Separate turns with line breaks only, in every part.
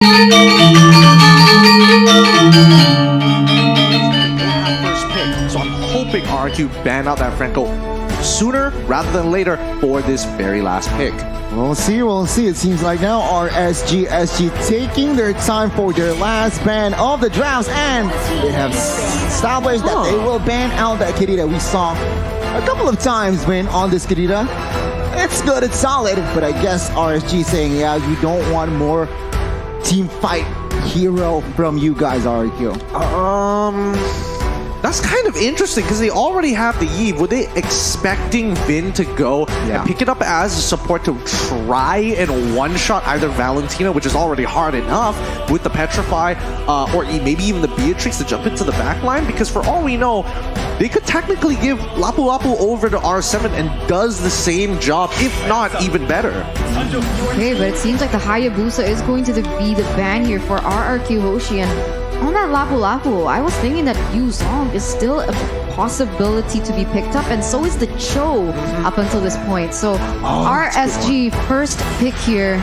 First pick, so I'm hoping RRQ ban out that Franco sooner rather than later for this very last pick.
We'll see, we'll see. It seems like now RSG taking their time for their last ban of the drafts, and they have established that they will ban out that kitty that we saw a couple of times when on this Kirita. It's good, it's solid, but I guess RSG saying, yeah, you don't want more team fight hero from you guys, RRQ.
That's kind of interesting because they already have the Eve. Were they expecting Vin to go and pick it up as a support to try and one-shot either Valentina, which is already hard enough, with the Petrify, or maybe even the Beatrix to jump into the back line? Because for all we know, they could technically give Lapu Lapu over to R7 and does the same job, if not even better.
Okay, but it seems like the Hayabusa is going to be the ban here for RRQ HOSHI. And on that Lapu Lapu, I was thinking that Yu Song is still a possibility to be picked up, and so is the Cho up until this point. So RSG first pick here.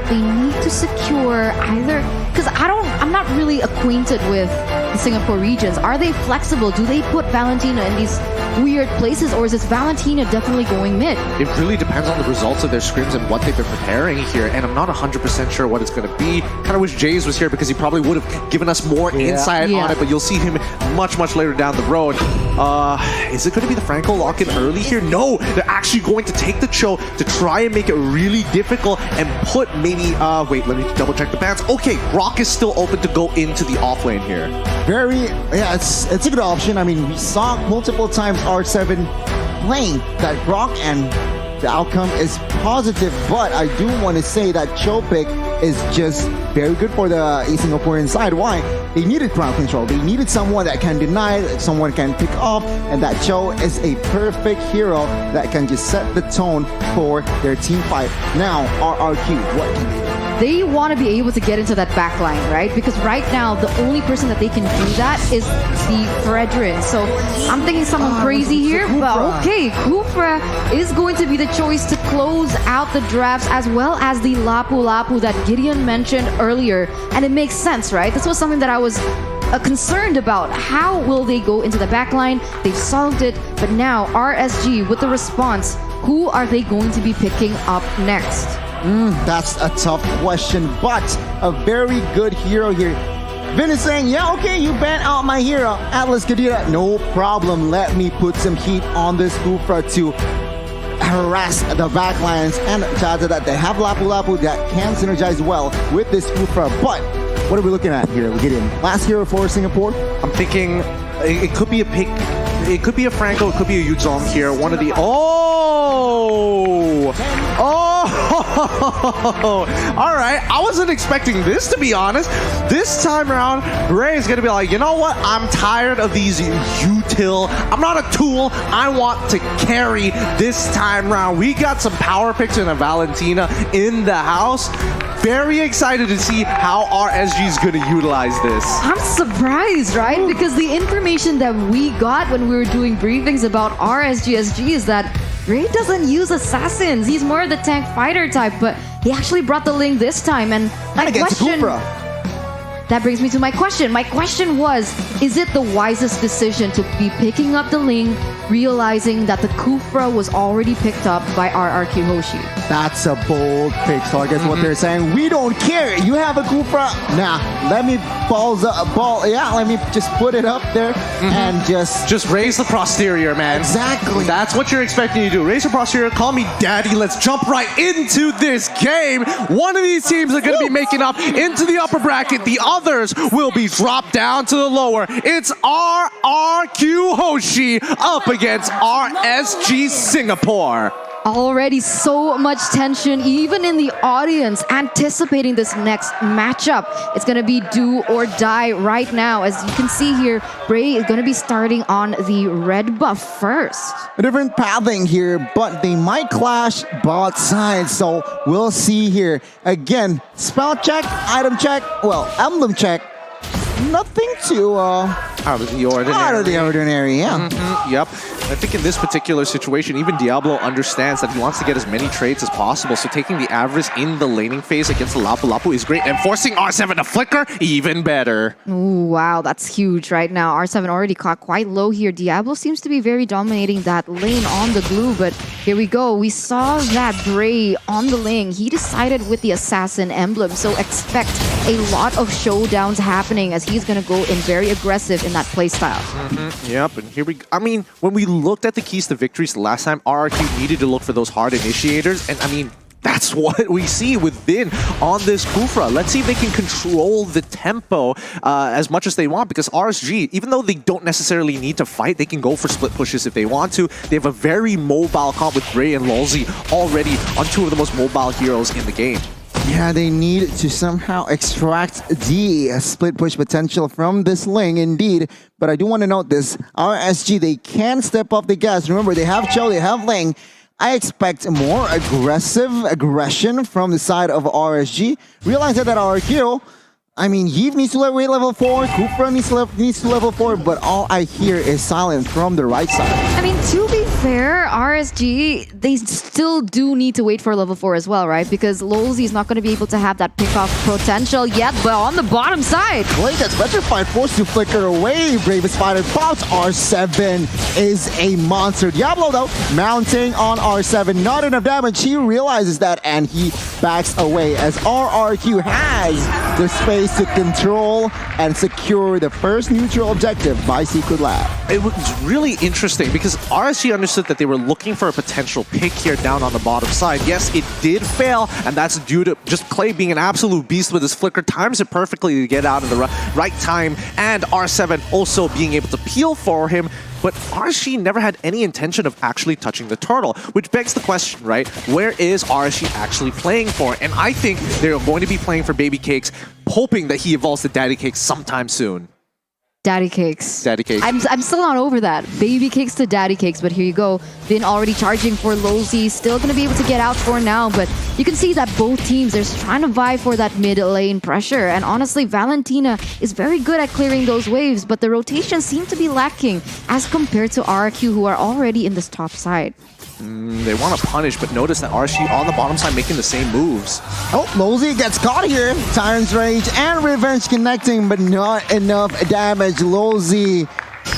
They need to secure either, because I'm not really acquainted with the Singapore regions. Are they flexible? Do they put Valentina in these weird places, or is this Valentina definitely going mid?
It really depends on the results of their scrims and what they've been preparing here, and I'm not 100% sure what it's going to be. Kind of wish Jays was here because he probably would have given us more insight on it, but you'll see him much later down the road. Is it going to be the Franco lock-in early here? No, they're actually going to take the Cho to try and make it really difficult and put maybe, wait, let me double check the bans. Okay, Rock is still open to go into the off lane here.
It's a good option. I mean, we saw multiple times R7 playing that Rock, and the outcome is positive, but I do want to say that Cho pick is just very good for the Singaporean side. Why? They needed crowd control. They needed someone that can deny, someone can pick up, and that Cho is a perfect hero that can just set the tone for their team fight. Now, RRQ, what can they do?
They want to be able to get into that back line, right? Because right now, the only person that they can do that is the Fredrin. So I'm thinking someone crazy here, but okay, Kufra is going to be the choice to close out the drafts, as well as the Lapu Lapu that Gideon mentioned earlier. And it makes sense, right? This was something that I was concerned about. How will they go into the back line? They've solved it, but now RSG with the response, who are they going to be picking up next?
That's a tough question, but a very good hero here. Vin is saying, yeah, okay, you ban out my hero, Atlas Kadira. No problem, let me put some heat on this Kufra to harass the backlines, and Chaza that they have Lapu Lapu that can synergize well with this Kufra. But what are we looking at here? We get in last hero for Singapore.
I'm thinking it could be a pick. It could be a Franco, it could be a Yuzong here. One of the... All right, I wasn't expecting this, to be honest. This time around, Ray is going to be like, you know what? I'm tired of these util. I'm not a tool. I want to carry this time around. We got some power picks and a Valentina in the house. Very excited to see how RSG is going to utilize this.
I'm surprised, right? Because the information that we got when we were doing briefings about RSG is that Ray doesn't use assassins. He's more of the tank fighter type, but he actually brought the Ling this time. And my question, that brings me to my question. My question was, is it the wisest decision to be picking up the Ling, realizing that the Kufra was already picked up by RRQ HOSHI?
That's a bold pick. So I guess what they're saying, we don't care. You have a Kufra. Nah, let me let me just put it up there and just
raise the posterior, man.
Exactly.
That's what you're expecting to do. Raise the posterior, call me daddy. Let's jump right into this game. One of these teams are going to be making up into the upper bracket. The others will be dropped down to the lower. It's RRQ HOSHI up against RSG Singapore.
Already so much tension, even in the audience, anticipating this next matchup. It's going to be do or die right now. As you can see here, Bray is going to be starting on the red buff first.
A different pathing here, but they might clash both sides. So we'll see here. Again, spell check, item check, well, emblem check. Nothing to
Out of the ordinary.
Out of the ordinary, yeah.
Yep. I think in this particular situation, even Diablo understands that he wants to get as many trades as possible. So taking the average in the laning phase against the Lapu Lapu is great. And forcing R7 to flicker, even better.
Ooh, wow, that's huge right now. R7 already caught quite low here. Diablo seems to be very dominating that lane on the glue, but here we go. We saw that Bray on the lane. He decided with the Assassin emblem, so expect a lot of showdowns happening as he's going to go in very aggressive in that playstyle.
Yep, and here we go. I mean, when we looked at the keys to victories the last time, RRQ needed to look for those hard initiators, and I mean, that's what we see with Vin on this Kufra. Let's see if they can control the tempo as much as they want, because RSG, even though they don't necessarily need to fight, they can go for split pushes if they want to. They have a very mobile comp with Bray and Lolzy already on two of the most mobile heroes in the game.
Yeah, they need to somehow extract the split push potential from this lane, indeed. But I do want to note this. RSG, they can step up the gas. Remember, they have Cho, they have Ling. I expect more aggressive aggression from the side of RSG. Realize that RRQ, I mean, Yves needs to wait level 4, Kufra needs to level 4, but all I hear is silence from the right side.
I mean, to be fair, RSG, they still do need to wait for level 4 as well, right? Because Lolzy is not going to be able to have that pick-off potential yet, but on the bottom side.
Blade gets petrified, forced to flicker away. Bravest Spider pops. R7 is a monster. Diablo, though, mounting on R7. Not enough damage. He realizes that, and he backs away as RRQ has the space to control and secure the first neutral objective by Secret Lab.
It was really interesting because RSG understood that they were looking for a potential pick here down on the bottom side. Yes, it did fail, and that's due to just Clay being an absolute beast with his flicker. Times it perfectly to get out in the right time, and R7 also being able to peel for him. But RSG never had any intention of actually touching the turtle, which begs the question, right? Where is RSG actually playing for? And I think they're going to be playing for Baby Cakes, hoping that he evolves to Daddy Cakes sometime soon.
Daddy Cakes.
Daddy Cakes.
I'm still not over that. Baby Cakes to Daddy Cakes, but here you go. Vin already charging for Lolzy, still going to be able to get out for now, but you can see that both teams, they're trying to vie for that mid lane pressure, and honestly, Valentina is very good at clearing those waves, but the rotations seem to be lacking as compared to RRQ, who are already in this top side.
They want to punish, but notice that RSG on the bottom side making the same moves.
Oh, Lolzy gets caught here. Tyrant's Rage and Revenge connecting, but not enough damage. Lolzy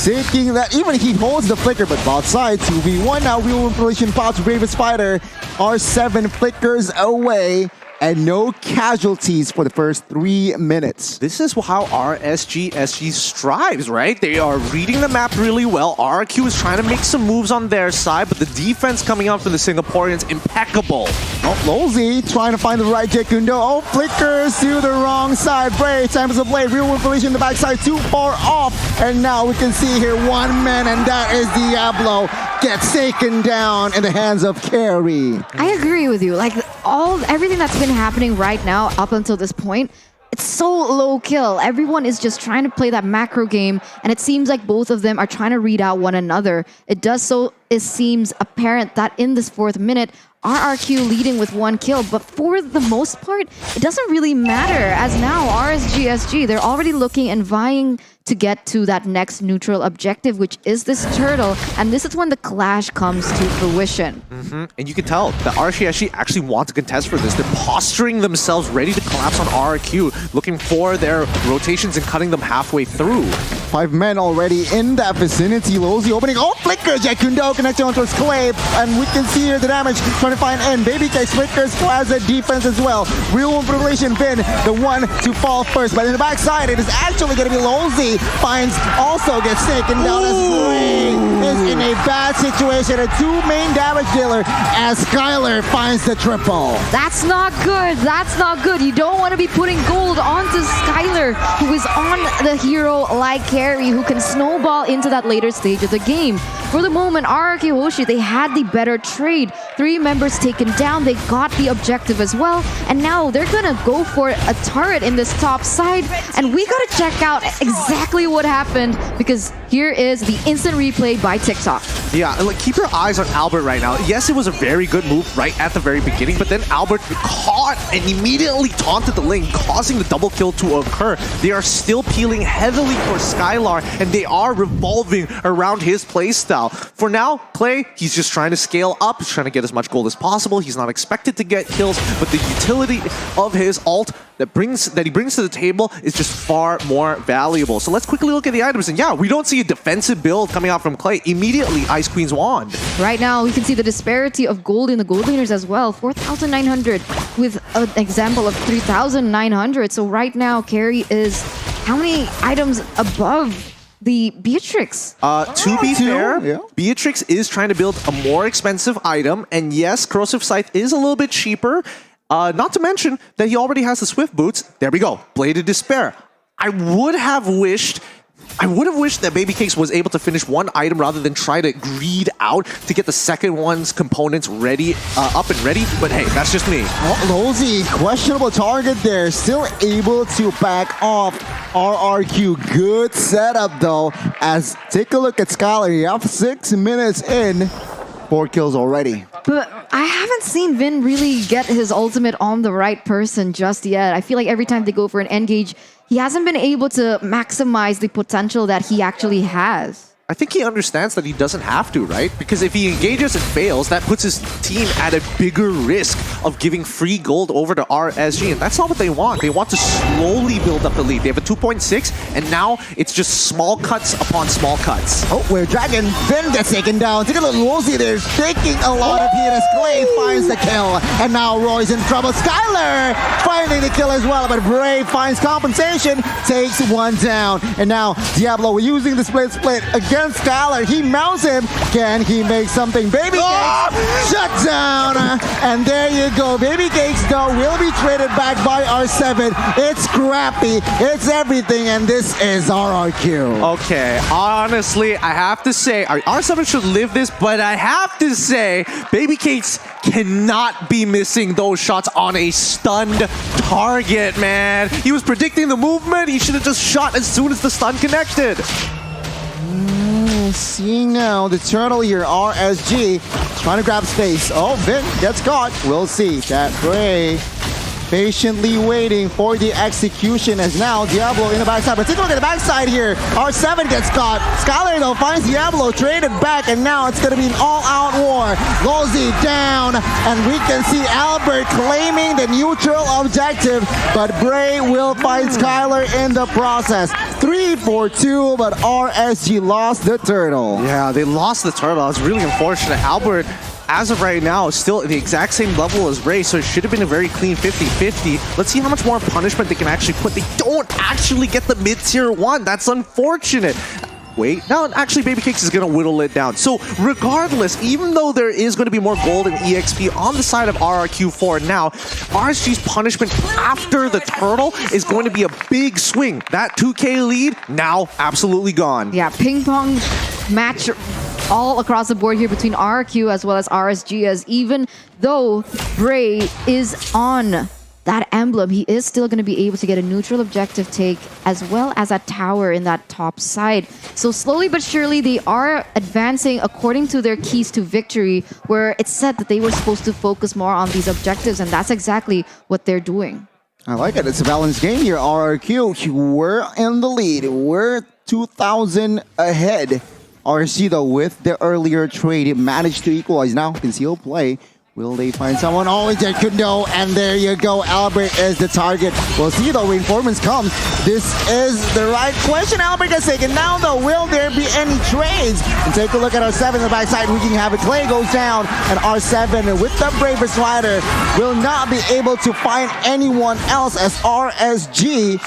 taking that, even he holds the flicker, but bot side 2v1 now. Wheel Manipulation pops Bravest Spider. R7 flickers away. And no casualties for the first 3 minutes.
This is how RSG strives, right? They are reading the map really well. RRQ is trying to make some moves on their side, but the defense coming out from the Singaporeans, impeccable.
Oh, Lolzy trying to find the right Jekundo. Oh, flickers to the wrong side. Bray, times the blade. Real Manipulation in the backside, too far off. And now we can see here one man, and that is Diablo. Gets taken down in the hands of Carry.
I agree with you. Like, everything that's been happening right now up until this point, it's so low kill. Everyone is just trying to play that macro game, and it seems like both of them are trying to read out one another. It seems apparent that in this 4th minute, RRQ leading with 1 kill, but for the most part, it doesn't really matter, as now RSG, they're already looking and vying to get to that next neutral objective, which is this turtle, and this is when the clash comes to fruition.
And you can tell that RSG actually want to contest for this. They're posturing themselves ready to collapse on RRQ, looking for their rotations and cutting them halfway through.
5 men already in that vicinity. Lolzy opening. Oh, flicker! Jekundo connecting on towards Clay. And we can see here the damage trying to find end. Baby Cakes flickers as a defense as well. Real Manipulation Vin, the one to fall first. But in the backside, it is actually going to be Lolzy. Finds, also gets taken down as Bray is in a bad situation. A 2 main damage dealer as Skylar finds the triple.
That's not good. That's not good. You don't want to be putting gold onto Skylar, who is on the hero like Carry, who can snowball into that later stage of the game. For the moment, RRQ HOSHI, they had the better trade. 3 members taken down. They got the objective as well. And now they're gonna go for a turret in this top side. And we gotta check out exactly what happened, because here is the instant replay by TikTok.
Yeah, and like, keep your eyes on Albert right now. Yes, it was a very good move right at the very beginning, but then Albert caught and immediately taunted the lane, causing the double kill to occur. They are still peeling heavily for Skylar, and they are revolving around his playstyle. For now, Clay, he's just trying to scale up. He's trying to get as much gold as possible. He's not expected to get kills, but the utility of his ult that he brings to the table is just far more valuable. So let's quickly look at the items. And yeah, we don't see a defensive build coming out from Clay. Immediately, Ice Queen's Wand.
Right now, we can see the disparity of gold in the gold leaders as well. 4,900 with an example of 3,900. So right now, Carry is how many items above the Beatrix?
To be fair, Beatrix is trying to build a more expensive item. And yes, Corrosive Scythe is a little bit cheaper. Not to mention that he already has the Swift Boots. There we go. Blade of Despair. I would have wished that Baby Cakes was able to finish one item rather than try to greed out to get the second one's components ready, up and ready. But hey, that's just me.
Lozy, questionable target there. Still able to back off RRQ. Good setup though. As take a look at Skylar. You have 6 minutes in. 4 kills already.
But I haven't seen Vin really get his ultimate on the right person just yet. I feel like every time they go for an engage, he hasn't been able to maximize the potential that he actually has.
I think he understands that he doesn't have to, right? Because if he engages and fails, that puts his team at a bigger risk of giving free gold over to RSG, and that's not what they want. They want to slowly build up the lead. They have a 2.6, and now it's just small cuts upon small cuts.
Oh, where Dragon Vin gets taken down. Take a look, Lozy there, taking a lot of heat as Clay finds the kill. And now Roy's in trouble. Skylar finding the kill as well, but Brave finds compensation, takes one down. And now Diablo using the split again. Skylar, he mounts him. Can he make something? Baby Cakes shut down. And there you go. Baby Cakes though will be traded back by R7. It's scrappy. It's everything. And this is RRQ.
Okay, honestly, I have to say, R7 should live this, but I have to say, Baby Cakes cannot be missing those shots on a stunned target, man. He was predicting the movement. He should have just shot as soon as the stun connected.
Seeing now the turtle here, RSG, trying to grab space. Oh, Vin gets caught. We'll see. That Bray patiently waiting for the execution as now Diablo in the backside. But take a look at the backside here. R7 gets caught. Skylar though finds Diablo, traded back, and now it's going to be an all-out war. Lozy down, and we can see Albert claiming the neutral objective, but Bray will find Skylar in the process. 3-4-2, but RSG lost the turtle.
Yeah, they lost the turtle. It's really unfortunate. Albert, as of right now, is still at the exact same level as Ray, so it should have been a very clean 50-50. Let's see how much more punishment they can actually put. They don't actually get the mid-tier 1. That's unfortunate. Wait, now actually Baby Cakes is going to whittle it down. So regardless, even though there is going to be more gold and EXP on the side of RRQ4 now, RSG's punishment after the turtle is going to be a big swing. That 2K lead now absolutely gone.
Yeah, ping pong match all across the board here between RRQ as well as RSG, as even though Bray is on that emblem, he is still going to be able to get a neutral objective take as well as a tower in that top side. So slowly but surely they are advancing according to their keys to victory, where it's said that they were supposed to focus more on these objectives, and that's exactly what they're doing.
I like it. It's a balanced game here. RRQ, we're in the lead. We're 2,000 ahead. RSG though, with the earlier trade, managed to equalize. Now concealed play. Will they find someone? Oh, they could know, and there you go. Albert is the target. We'll see though, reinforcements come. This is the right question. Albert gets taken down though. Will there be any trades? And take a look at R7 in the backside. We can have it. Clay goes down, and R7 with the bravest rider will not be able to find anyone else as RSG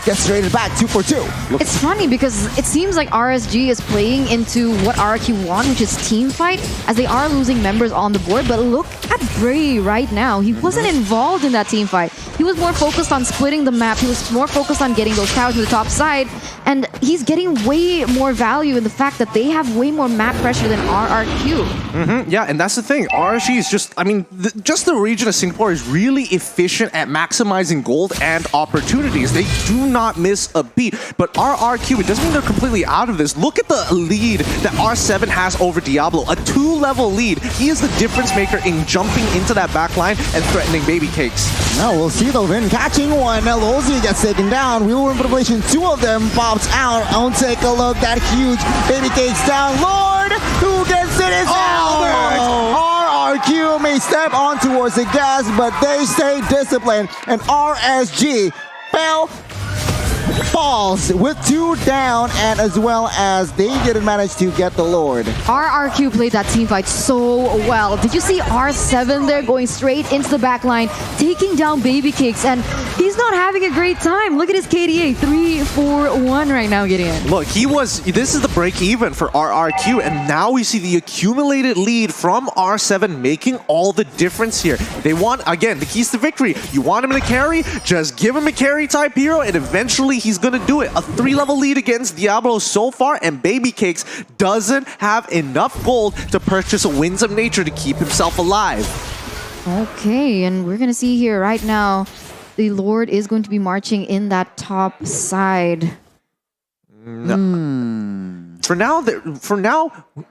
gets traded back 2 for 2.
It's funny because it seems like RSG is playing into what RRQ want, which is team fight, as they are losing members on the board. But look at Bray right now. He wasn't involved in that team fight. He was more focused on splitting the map. He was more focused on getting those towers to the top side. And he's getting way more value in the fact that they have way more map pressure than RRQ.
Yeah, and that's the thing. RSG is just, I mean, just the region of Singapore is really efficient at maximizing gold and opportunities. They do not miss a beat. But RRQ, it doesn't mean they're completely out of this. Look at the lead that R7 has over Diablo. A 2-level lead. He is the difference maker in jumping into that backline and threatening baby cakes.
Now we'll see though, Vin catching one. Lozi gets taken down. Real world manipulation, 2 of them pops out. I'll take a look. That huge baby cakes down. Lord, who gets it is RRQ may step on towards the gas, but they stay disciplined. And RSG falls with 2 down, and as well as they didn't manage to get the Lord.
RRQ played that team fight so well. Did you see R7 there going straight into the back line, taking down baby cakes, and he's not having a great time. Look at his KDA, 3-4-1 right now, Gideon.
Look, this is the break even for RRQ, and now we see the accumulated lead from R7 making all the difference here. They want, again, the keys to victory. You want him to carry? Just give him a carry type hero, and eventually he's going to do it. A 3-level lead against Diablo so far, and Baby Cakes doesn't have enough gold to purchase a Winds of Nature to keep himself alive.
Okay, and we're going to see here right now, the Lord is going to be marching in that top side.
For now,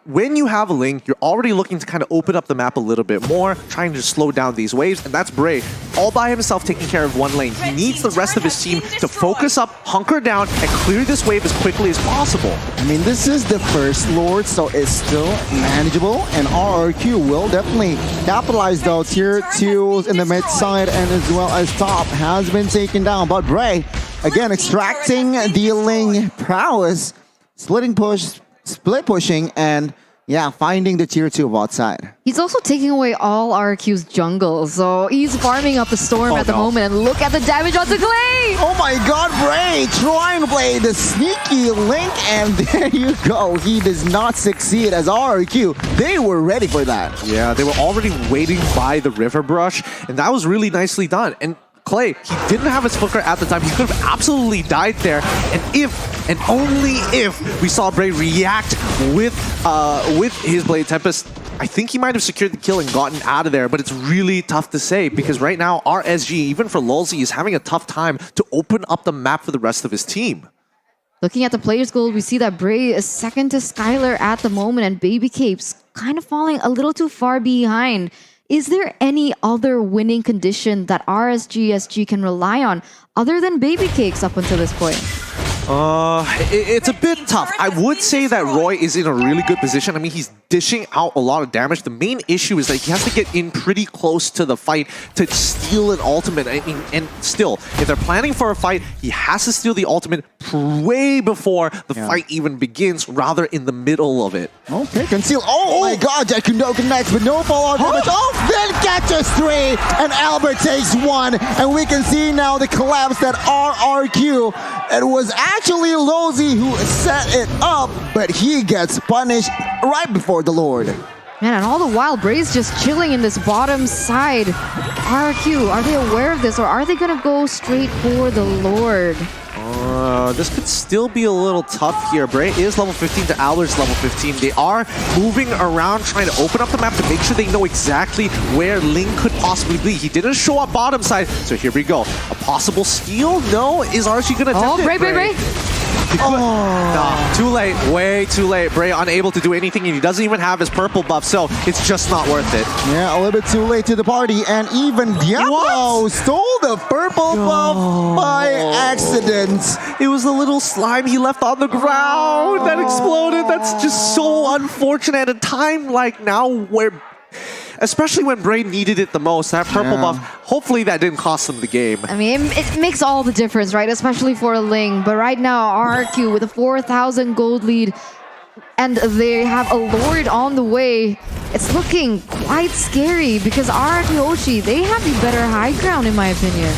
when you have a Ling, you're already looking to kind of open up the map a little bit more, trying to slow down these waves, and that's Bray, all by himself taking care of one lane. He needs the rest of his team to focus up, hunker down, and clear this wave as quickly as possible.
I mean, this is the first Lord, so it's still manageable, and RRQ will definitely capitalize though. Tier 2 in the mid side and as well as top has been taken down, but Bray, again, extracting the Ling prowess, split pushing, and yeah, finding the tier 2 outside.
He's also taking away all RQ's jungle, so he's farming up the storm at the moment, and look at the damage onto Clay!
Oh my god, Bray trying to play the sneaky Link, and there you go. He does not succeed as RRQ. They were ready for that.
Yeah, they were already waiting by the river brush, and that was really nicely done. And Clay, he didn't have his flicker at the time. He could have absolutely died there. And if, and only if, we saw Bray react with his Blade Tempest, I think he might have secured the kill and gotten out of there. But it's really tough to say because right now, RSG, even for Lulzy, is having a tough time to open up the map for the rest of his team.
Looking at the players' gold, we see that Bray is second to Skylar at the moment, and Baby Capes kind of falling a little too far behind. Is there any other winning condition that RSG can rely on other than Baby Cakes up until this point?
It's a bit tough. I would say that Roy is in a really good position. I mean, he's dishing out a lot of damage. The main issue is that he has to get in pretty close to the fight to steal an ultimate. I mean, and still, if they're planning for a fight, he has to steal the ultimate way before the fight even begins, rather in the middle of it.
Okay, conceal. Oh my god, Jakundo connects, but no fallout damage. Oh, then catches 3, and Albert takes 1. And we can see now the collapse that RRQ. It was actually Lozi who set it up, but he gets punished right before the Lord.
Man, and all the while, Bray's just chilling in this bottom side. RRQ, are they aware of this, or are they going to go straight for the Lord?
This could still be a little tough here. Bray is level 15 to Albert's level 15. They are moving around trying to open up the map to make sure they know exactly where Ling could possibly be. He didn't show up bottom side, so here we go. A possible steal? No. Is RSG going to attempt it?
Bray.
Nah, too late. Way too late. Bray unable to do anything, and he doesn't even have his purple buff, so it's just not worth it.
Yeah, a little bit too late to the party, and even Diablo stole the purple buff by accident.
It was the little slime he left on the ground that exploded. That's just so unfortunate at a time like now where, especially when Bray needed it the most, that purple buff, hopefully that didn't cost them the game.
I mean, it makes all the difference, right? Especially for a Ling. But right now, RRQ with a 4,000 gold lead, and they have a Lord on the way. It's looking quite scary because RRQ HOSHI, they have the better high ground in my opinion.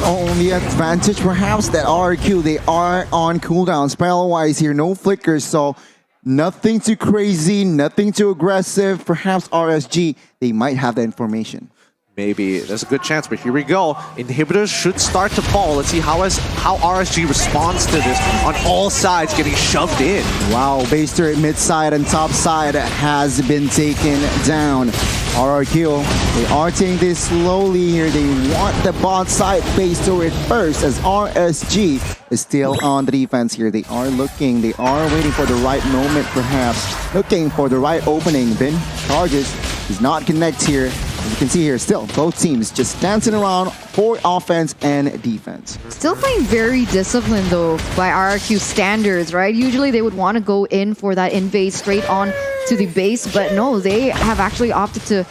only advantage perhaps that RRQ, they are on cooldown. Spell-wise here, no flickers, so nothing too crazy, nothing too aggressive. Perhaps RSG, they might have the information.
Maybe. There's a good chance, but here we go. Inhibitors should start to fall. Let's see how RSG responds to this on all sides, getting shoved in.
Wow, base turret mid side and top side has been taken down. RRQ, they are taking this slowly here. They want the bot side base turret first as RSG is still on the defense here. They are looking, they are waiting for the right moment perhaps. Looking for the right opening. Bin charges, does not connect here. As you can see here, still, both teams just dancing around for offense and defense.
Still playing very disciplined though by RRQ standards, right? Usually they would want to go in for that invade straight on to the base, but no, they have actually opted to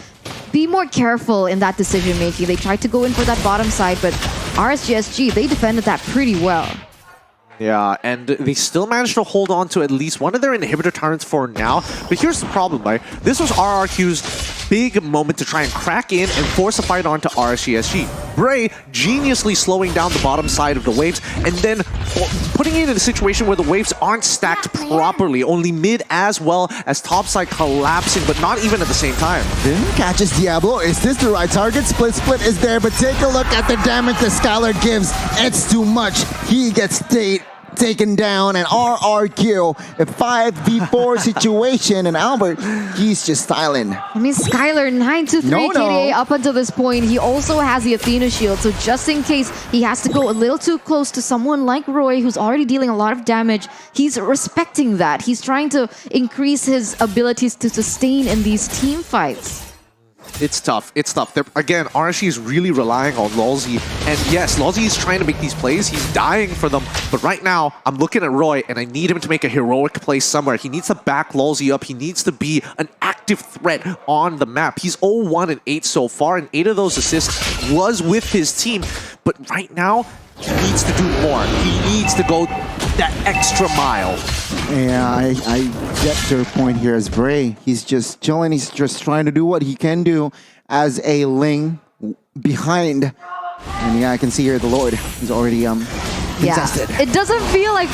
be more careful in that decision making. They tried to go in for that bottom side, but RSG, they defended that pretty well.
Yeah, and they still managed to hold on to at least one of their inhibitor turrets for now. But here's the problem, right? This was RRQ's big moment to try and crack in and force a fight onto RSG. Bray geniusly slowing down the bottom side of the waves and then putting it in a situation where the waves aren't stacked properly, only mid as well as top side collapsing, but not even at the same time.
Then catches Diablo. Is this the right target? Split is there, but take a look at the damage that Skylar gives. It's too much. He gets taken down, and RRQ, a 5v4 situation, and Albert, he's just styling.
I mean, Skylar, 9-3 KDA up until this point. He also has the Athena shield, so just in case he has to go a little too close to someone like Roy, who's already dealing a lot of damage, he's respecting that. He's trying to increase his abilities to sustain in these team fights.
It's tough. It's tough. Again, RSG is really relying on Lolzy. And yes, Lolzy is trying to make these plays. He's dying for them. But right now, I'm looking at Roy, and I need him to make a heroic play somewhere. He needs to back Lolzy up. He needs to be an active threat on the map. He's 0-1 and 8 so far, and 8 of those assists was with his team. But right now, he needs to do more. He needs to go that extra mile.
Yeah, I get your point here as Bray. He's just chilling. He's just trying to do what he can do as a Ling behind. And yeah, I can see here the Lord is already contested.
Yeah, it doesn't feel like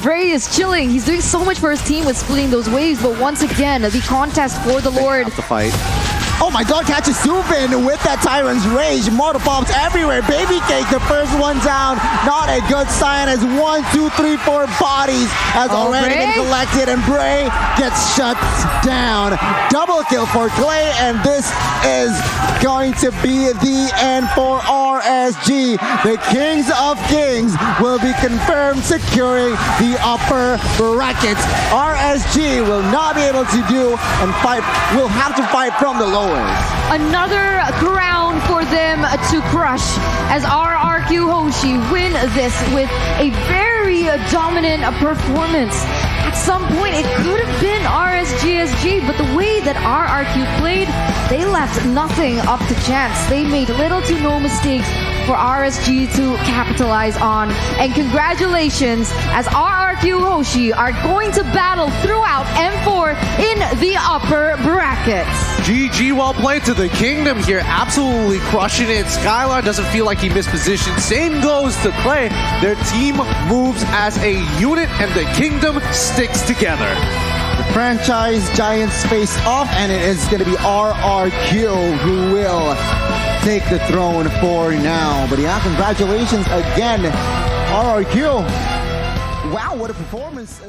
Bray is chilling. He's doing so much for his team with splitting those waves. But once again, the contest for the Lord.
They have to fight.
Oh my god, catches Suvin with that Tyrant's Rage. Mortal bombs everywhere. Baby Cake, the first one down. Not a good sign as 1, 2, 3, 4 bodies has already been collected, and Bray gets shut down. Double kill for Clay, and this is going to be the end for RSG. The Kings of Kings will be confirmed securing the upper brackets. RSG will not be able to do and fight, will have to fight from the lower.
Another crown for them to crush as RRQ HOSHI win this with a very dominant performance. At some point, it could have been RSGSG, but the way that RRQ played, they left nothing up to chance. They made little to no mistakes for RSG to capitalize on. And congratulations, as RRQ HOSHI are going to battle throughout M4 in the upper brackets.
GG, well played to the Kingdom here, absolutely crushing it. Skylar doesn't feel like he missed position. Same goes to Clay. Their team moves as a unit, and the Kingdom sticks together.
The franchise giants face off, and it is going to be RRQ who will take the throne for now. But yeah, congratulations again, RRQ. Wow, what a performance.